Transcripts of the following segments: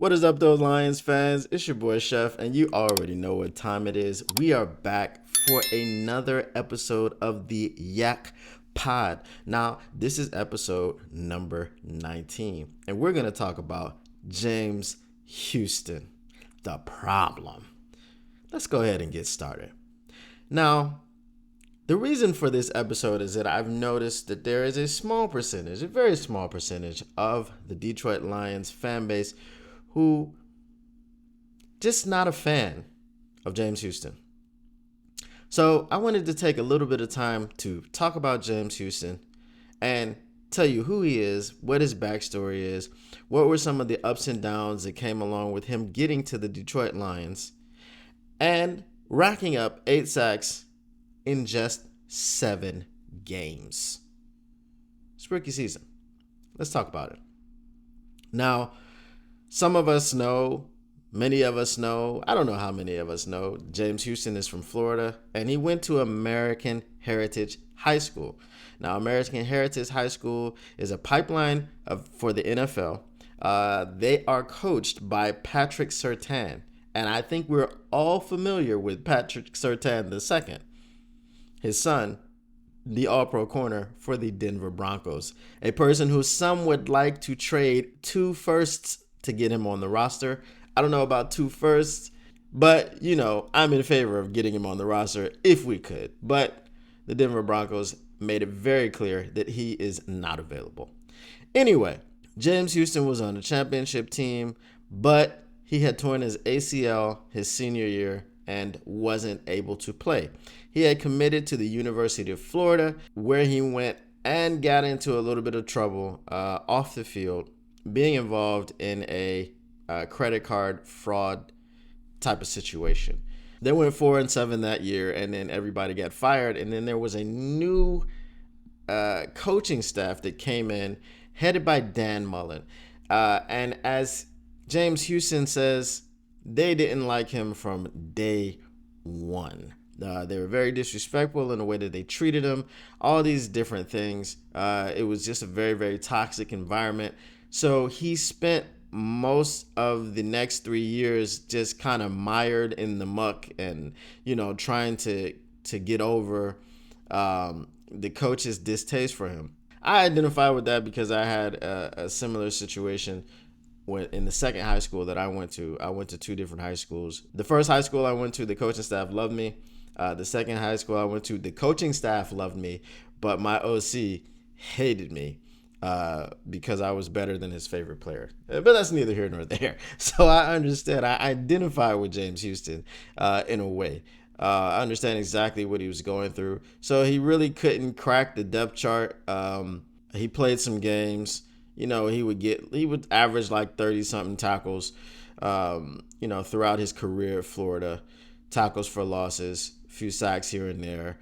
What is up, those Lions fans? It's your boy Chef, and you already know what time it is. We are back for another episode of the YAK pod. Now, this is episode number 19, and we're going to talk about James Houston, the problem. Let's go ahead and get started. Now, the reason for this episode is that I've noticed that there is a very small percentage of the Detroit Lions fan base who just not a fan of James Houston. So I wanted to take a little bit of time to talk about James Houston and tell you who he is, what his backstory is, what were some of the ups and downs that came along with him getting to the Detroit Lions, and racking up 8 sacks in just 7 games. It's rookie season. Let's talk about it. Now, some of us know, many of us know, I don't know how many of us know, James Houston is from Florida, and he went to American Heritage High School. Now, American Heritage High School is a pipeline for the NFL. They are coached by Patrick Surtain, and I think we're all familiar with Patrick Surtain II, his son, the all-pro corner for the Denver Broncos, a person who some would like to trade 2 firsts to get him on the roster. I don't know about 2 firsts, but, I'm in favor of getting him on the roster if we could. But the Denver Broncos made it very clear that he is not available. Anyway, James Houston was on the championship team, but he had torn his ACL his senior year and wasn't able to play. He had committed to the University of Florida, where he went and got into a little bit of trouble off the field, being involved in a credit card fraud type of situation. They went 4-7 that year, and then everybody got fired. And then there was a new coaching staff that came in, headed by Dan Mullen. And as James Houston says, they didn't like him from day one. They were very disrespectful in the way that they treated him, all these different things. It was just a very, very toxic environment. So he spent most of the next 3 years just kind of mired in the muck and, trying to get over the coach's distaste for him. I identify with that because I had a similar situation in the second high school that I went to. I went to 2 different high schools. The first high school I went to, the coaching staff loved me. The second high school I went to, the coaching staff loved me, but my OC hated me because I was better than his favorite player. But that's neither here nor there. So I understand. I identify with James Houston in a way. I understand exactly what he was going through. So he really couldn't crack the depth chart. He played some games. He would average like 30-something tackles, throughout his career at Florida. Tackles for losses, a few sacks here and there.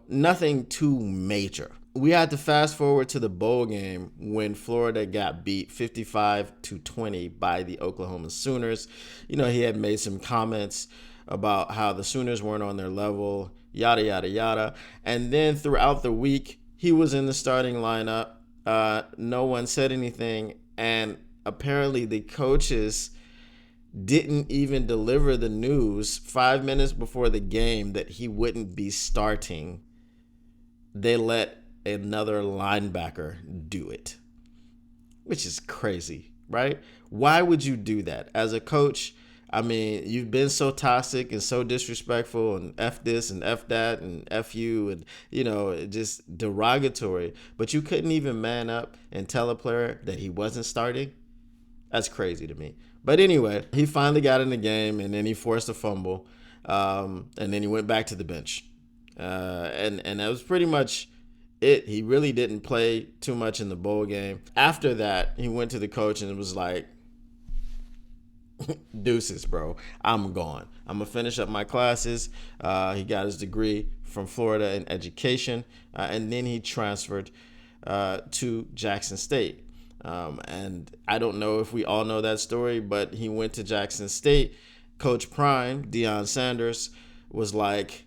Nothing too major. We had to fast forward to the bowl game when Florida got beat 55-20 by the Oklahoma Sooners. He had made some comments about how the Sooners weren't on their level, yada, yada, yada. And then throughout the week, he was in the starting lineup. No one said anything. And apparently the coaches didn't even deliver the news 5 minutes before the game that he wouldn't be starting. They let another linebacker do it, which is crazy, right? Why would you do that? As a coach, you've been so toxic and so disrespectful and F this and F that and F you and, just derogatory, but you couldn't even man up and tell a player that he wasn't starting? That's crazy to me. But anyway, he finally got in the game, and then he forced a fumble, and then he went back to the bench. And that was pretty much it. He really didn't play too much in the bowl game. After that, he went to the coach and it was like, deuces, bro. I'm gone. I'm going to finish up my classes. He got his degree from Florida in education, and then he transferred to Jackson State. And I don't know if we all know that story, but he went to Jackson State. Coach Prime, Deion Sanders, was like,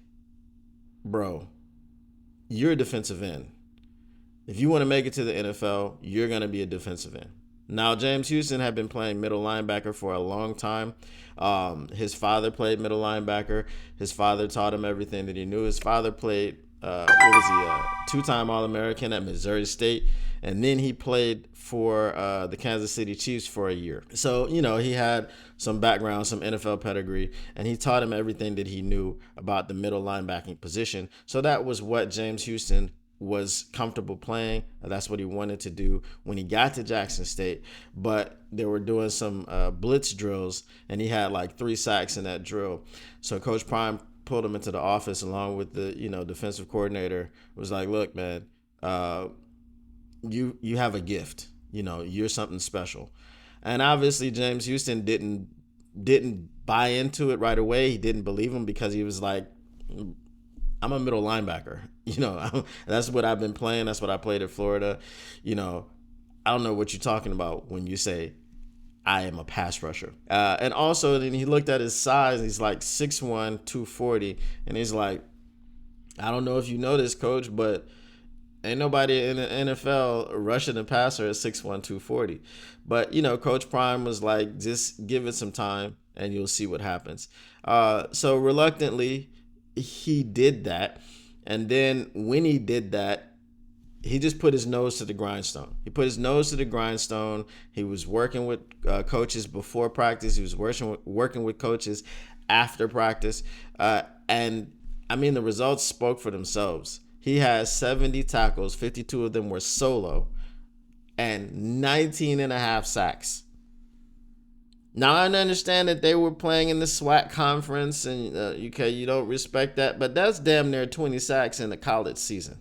bro, you're a defensive end. If you want to make it to the NFL, you're going to be a defensive end. Now, James Houston had been playing middle linebacker for a long time. His father played middle linebacker. His father taught him everything that he knew. His father played, what was he, two-time All-American at Missouri State. And then he played for the Kansas City Chiefs for a year. So, he had some background, some NFL pedigree, and he taught him everything that he knew about the middle linebacking position. So that was what James Houston was comfortable playing. That's what he wanted to do when he got to Jackson State. But they were doing some blitz drills, and he had like 3 sacks in that drill. So Coach Prime pulled him into the office along with the defensive coordinator. Was like, look, man, you have a gift. You're something special. And obviously James Houston didn't buy into it right away. He didn't believe him because he was like, I'm a middle linebacker. That's what I've been playing. That's what I played at Florida. I don't know what you're talking about when you say I am a pass rusher. And also then he looked at his size. He's like 6'1", 240. And he's like, I don't know if you know this, coach, but ain't nobody in the NFL rushing a passer at 6'1", 240. But, Coach Prime was like, just give it some time and you'll see what happens. So reluctantly, he did that. And then when he did that, he just put his nose to the grindstone. He was working with coaches before practice. He was working with coaches after practice. And I mean, the results spoke for themselves. He has 70 tackles, 52 of them were solo, and 19 and a half sacks. Now, I understand that they were playing in the SWAC conference, and you don't respect that, but that's damn near 20 sacks in the college season.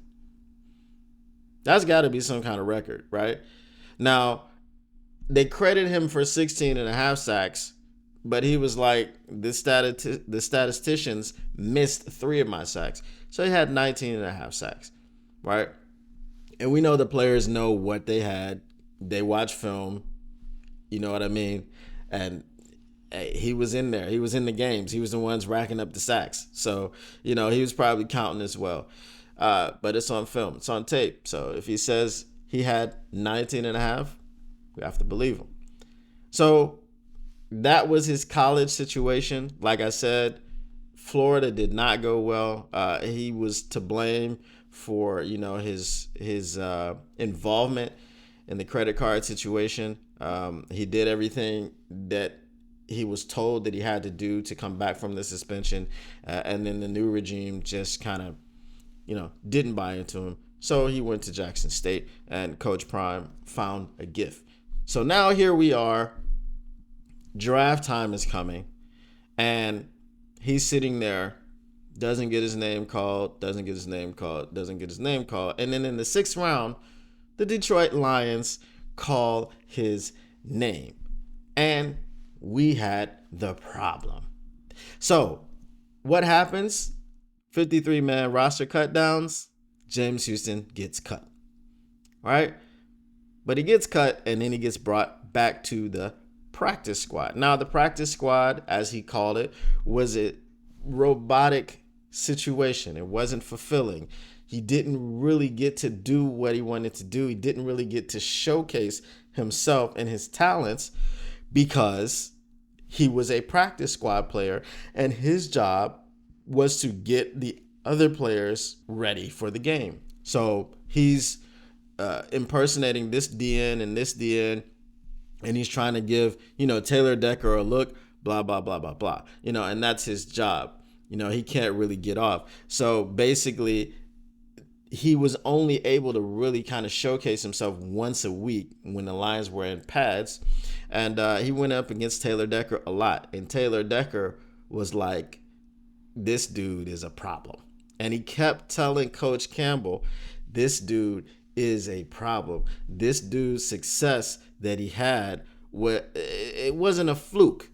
That's got to be some kind of record, right? Now, they credit him for 16 and a half sacks, but he was like, the statisticians missed 3 of my sacks. So he had 19 and a half sacks, right? And we know the players know what they had. They watch film. You know what I mean? And he was in there. He was in the games. He was the ones racking up the sacks. So, he was probably counting as well. But it's on film. It's on tape. So if he says he had 19 and a half, we have to believe him. So that was his college situation. Like I said, Florida did not go well. He was to blame for, his involvement in the credit card situation. He did everything that he was told that he had to do to come back from the suspension. And then the new regime just kind of, didn't buy into him. So he went to Jackson State, and Coach Prime found a gift. So now here we are. Draft time is coming, and he's sitting there, doesn't get his name called. And then in the 6th round, the Detroit Lions call his name. And we had the problem. So what happens? 53-man roster cutdowns. James Houston gets cut. Right? But he gets cut, and then he gets brought back to the practice squad. Now, the practice squad, as he called it, was a robotic situation. It wasn't fulfilling. He didn't really get to do what he wanted to do. He didn't really get to showcase himself and his talents because he was a practice squad player, and his job was to get the other players ready for the game. So he's impersonating this DN and this DN, and he's trying to give, Taylor Decker a look, blah, blah, blah, blah, blah. And that's his job. He can't really get off. So basically, he was only able to really kind of showcase himself once a week when the Lions were in pads. And he went up against Taylor Decker a lot. And Taylor Decker was like, this dude is a problem. And he kept telling Coach Campbell, this dude is a problem. This dude's success that he had, it wasn't a fluke.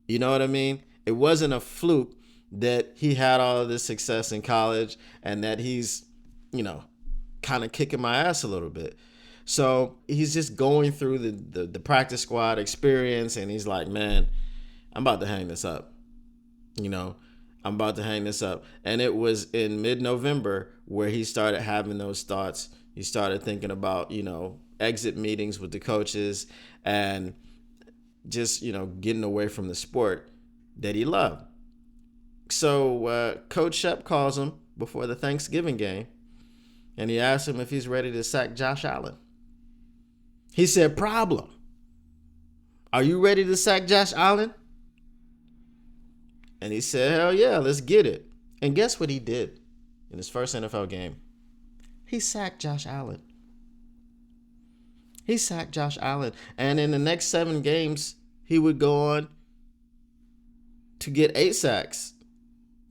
You know what I mean? It wasn't a fluke that he had all of this success in college and that he's, kind of kicking my ass a little bit. So he's just going through the practice squad experience, and he's like, man, I'm about to hang this up. I'm about to hang this up. And it was in mid-November where he started having those thoughts. He started thinking about, exit meetings with the coaches and just, getting away from the sport that he loved. So Coach Shep calls him before the Thanksgiving game, and he asks him if he's ready to sack Josh Allen. He said, "Problem. Are you ready to sack Josh Allen?" And he said, "Hell yeah, let's get it." And guess what he did in his first NFL game? He sacked Josh Allen. He sacked Josh Allen. And in the next 7 games, he would go on to get 8 sacks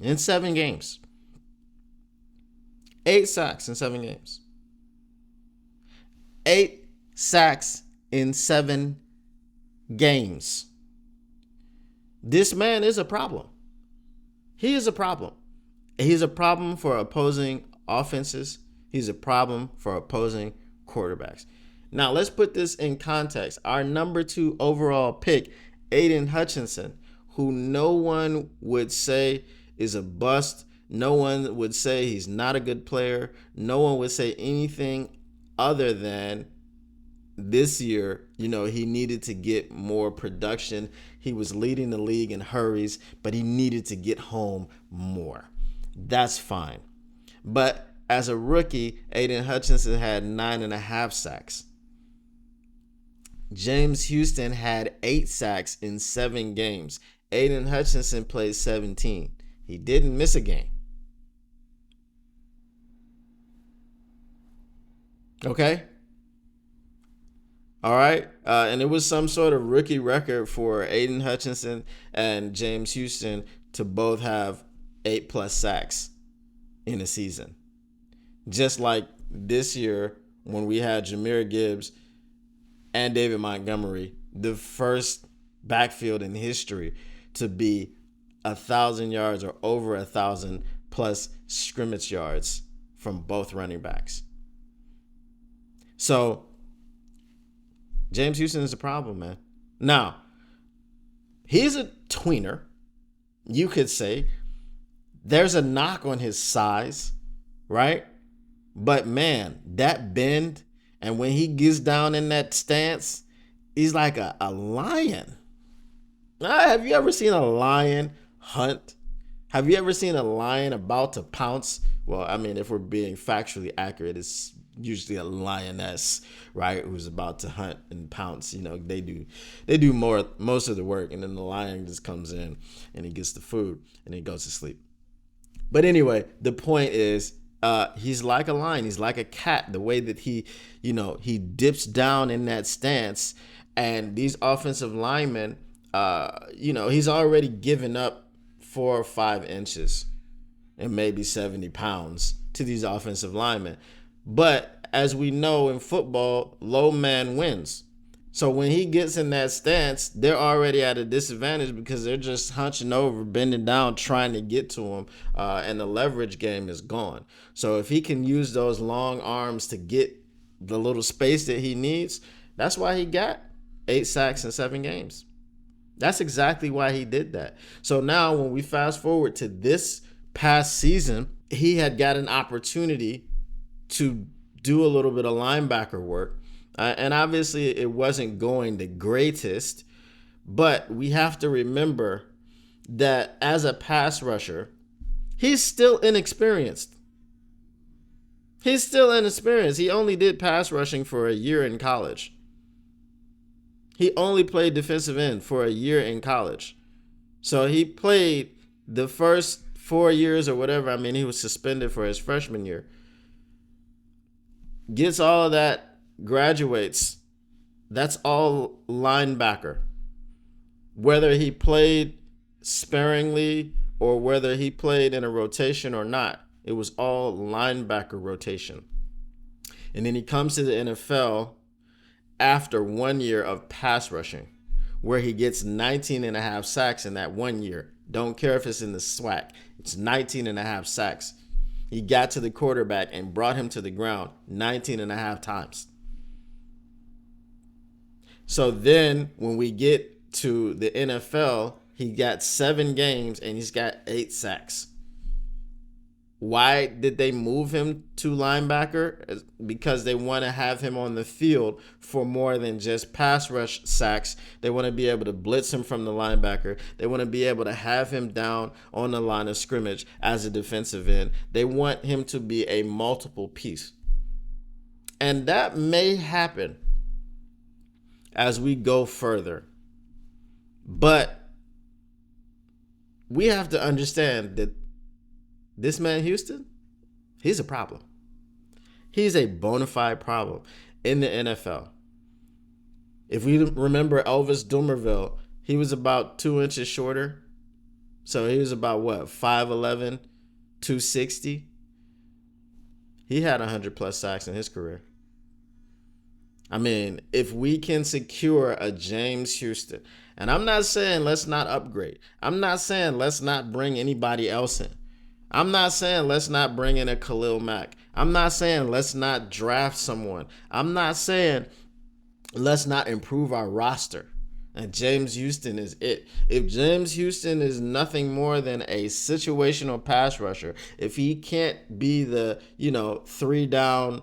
in 7 games. 8 sacks in 7 games. 8 sacks in 7 games. This man is a problem. He is a problem. He's a problem for opposing offenses. He's a problem for opposing quarterbacks. Now, let's put this in context. Our number 2 overall pick, Aiden Hutchinson, who no one would say is a bust. No one would say he's not a good player. No one would say anything other than this year, he needed to get more production. He was leading the league in hurries, but he needed to get home more. That's fine. But as a rookie, Aiden Hutchinson had 9.5 sacks. James Houston had 8 sacks in 7 games. Aiden Hutchinson played 17. He didn't miss a game. Okay? All right? And it was some sort of rookie record for Aiden Hutchinson and James Houston to both have 8+ sacks in a season. Just like this year when we had Jahmyr Gibbs and David Montgomery, the first backfield in history to be 1,000 yards or over 1,000 plus scrimmage yards from both running backs. So James Houston is a problem, man. Now, he's a tweener, you could say. There's a knock on his size, right? But man, that bend, and when he gets down in that stance, he's like a lion. Have you ever seen a lion hunt? Have you ever seen a lion about to pounce? Well, I mean, if we're being factually accurate, it's usually a lioness, right, who's about to hunt and pounce. They do most of the work, and then the lion just comes in and he gets the food and he goes to sleep. But anyway, the point is, he's like a lion. He's like a cat. The way that he dips down in that stance, and these offensive linemen, he's already given up 4 or 5 inches and maybe 70 pounds to these offensive linemen. But as we know in football, low man wins. So when he gets in that stance, they're already at a disadvantage because they're just hunching over, bending down, trying to get to him, and the leverage game is gone. So if he can use those long arms to get the little space that he needs, that's why he got 8 sacks in 7 games. That's exactly why he did that. So now when we fast forward to this past season, he had got an opportunity to do a little bit of linebacker work. And obviously it wasn't going the greatest, but we have to remember that as a pass rusher, he's still inexperienced. He's still inexperienced. He only did pass rushing for a year in college. He only played defensive end for a year in college. So he played the first 4 years or whatever. I mean, he was suspended for his freshman year. Gets all of that, graduates. That's all linebacker. Whether he played sparingly or whether he played in a rotation or not, it was all linebacker rotation. And then he comes to the NFL after 1 year of pass rushing, where he gets 19.5 sacks in that 1 year. Don't care if it's in the SWAC. It's 19.5 sacks. He got to the quarterback and brought him to the ground 19.5 times. So then when we get to the NFL, he got 7 games and he's got 8 sacks. Why did they move him to linebacker? Because they want to have him on the field for more than just pass rush sacks. They want to be able to blitz him from the linebacker. They want to be able to have him down on the line of scrimmage as a defensive end. They want him to be a multiple piece. And that may happen as we go further. But we have to understand that this man, Houston, he's a problem. He's a bona fide problem in the NFL. If we remember Elvis Dumervil, he was about 2 inches shorter. So he was about 5'11", 260. He had 100 plus sacks in his career. I mean, if we can secure a James Houston, and I'm not saying let's not upgrade. I'm not saying let's not bring anybody else in. I'm not saying let's not bring in a Khalil Mack. I'm not saying let's not draft someone. I'm not saying let's not improve our roster. And James Houston is it. If James Houston is nothing more than a situational pass rusher, if he can't be the, 3-down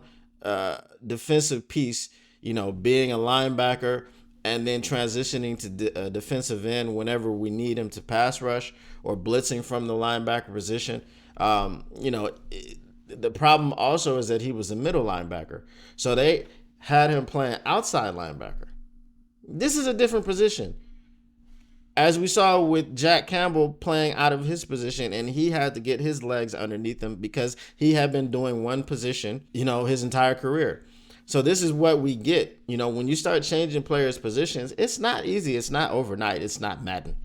defensive piece, being a linebacker and then transitioning to defensive end whenever we need him to pass rush or blitzing from the linebacker position, the problem also is that he was a middle linebacker. So they had him playing outside linebacker. This is a different position. As we saw with Jack Campbell playing out of his position, and he had to get his legs underneath him because he had been doing one position, his entire career. So this is what we get. When you start changing players' positions, it's not easy. It's not overnight. It's not Madden.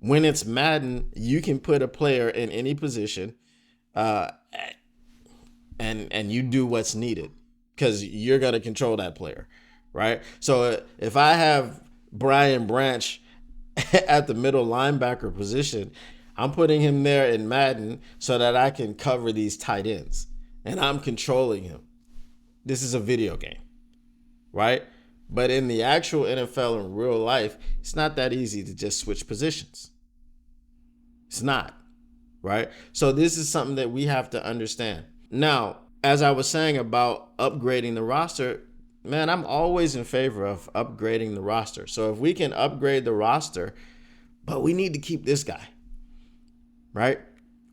When it's Madden, you can put a player in any position and you do what's needed because you're going to control that player, right? So if I have Brian Branch at the middle linebacker position, I'm putting him there in Madden so that I can cover these tight ends. And I'm controlling him. This is a video game, right? But in the actual NFL in real life, it's not that easy to just switch positions. It's not, right? So this is something that we have to understand. Now, as I was saying about upgrading the roster, man, I'm always in favor of upgrading the roster. So if we can upgrade the roster, but we need to keep this guy, right?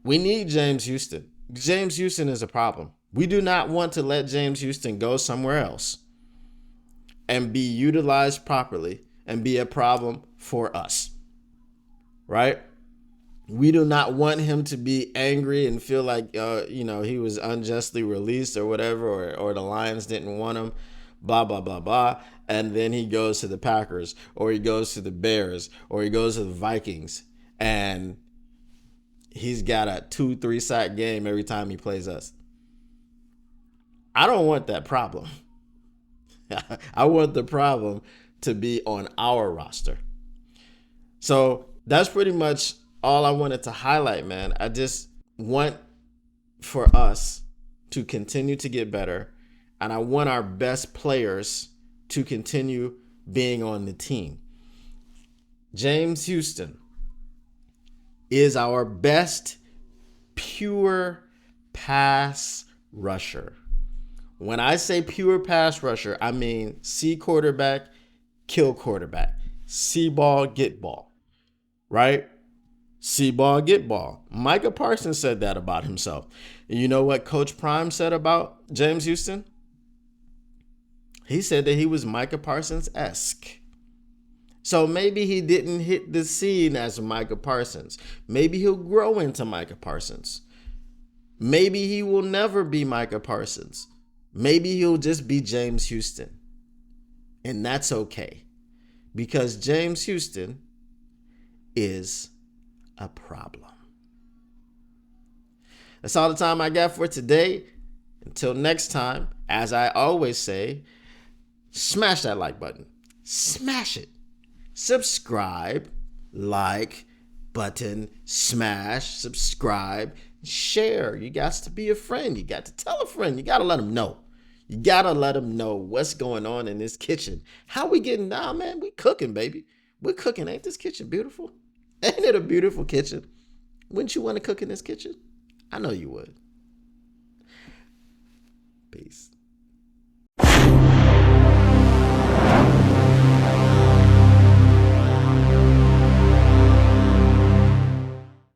We need James Houston. James Houston is a problem. We do not want to let James Houston go somewhere else and be utilized properly and be a problem for us, right? We do not want him to be angry and feel like, he was unjustly released or whatever, or the Lions didn't want him, blah, blah, blah, blah. And then he goes to the Packers or he goes to the Bears or he goes to the Vikings and he's got a 2-3 sack game every time he plays us. I don't want that problem. I want the problem to be on our roster. So that's pretty much all I wanted to highlight, man. I just want for us to continue to get better, and I want our best players to continue being on the team. James Houston is our best pure pass rusher. When I say pure pass rusher, I mean see quarterback, kill quarterback. See ball, get ball. Right? See ball, get ball. Micah Parsons said that about himself. And you know what Coach Prime said about James Houston? He said that he was Micah Parsons-esque. So maybe he didn't hit the scene as Micah Parsons. Maybe he'll grow into Micah Parsons. Maybe he will never be Micah Parsons. Maybe he'll just be James Houston. And that's okay. Because James Houston is a problem. That's all the time I got for today. Until next time, as I always say, smash that like button. Smash it. Subscribe, like, button, smash, subscribe, share. You got to be a friend. You got to tell a friend. You got to let them know. You got to let them know what's going on in this kitchen. How we getting down, man? We cooking, baby. We're cooking. Ain't this kitchen beautiful? Ain't it a beautiful kitchen? Wouldn't you want to cook in this kitchen? I know you would. Peace.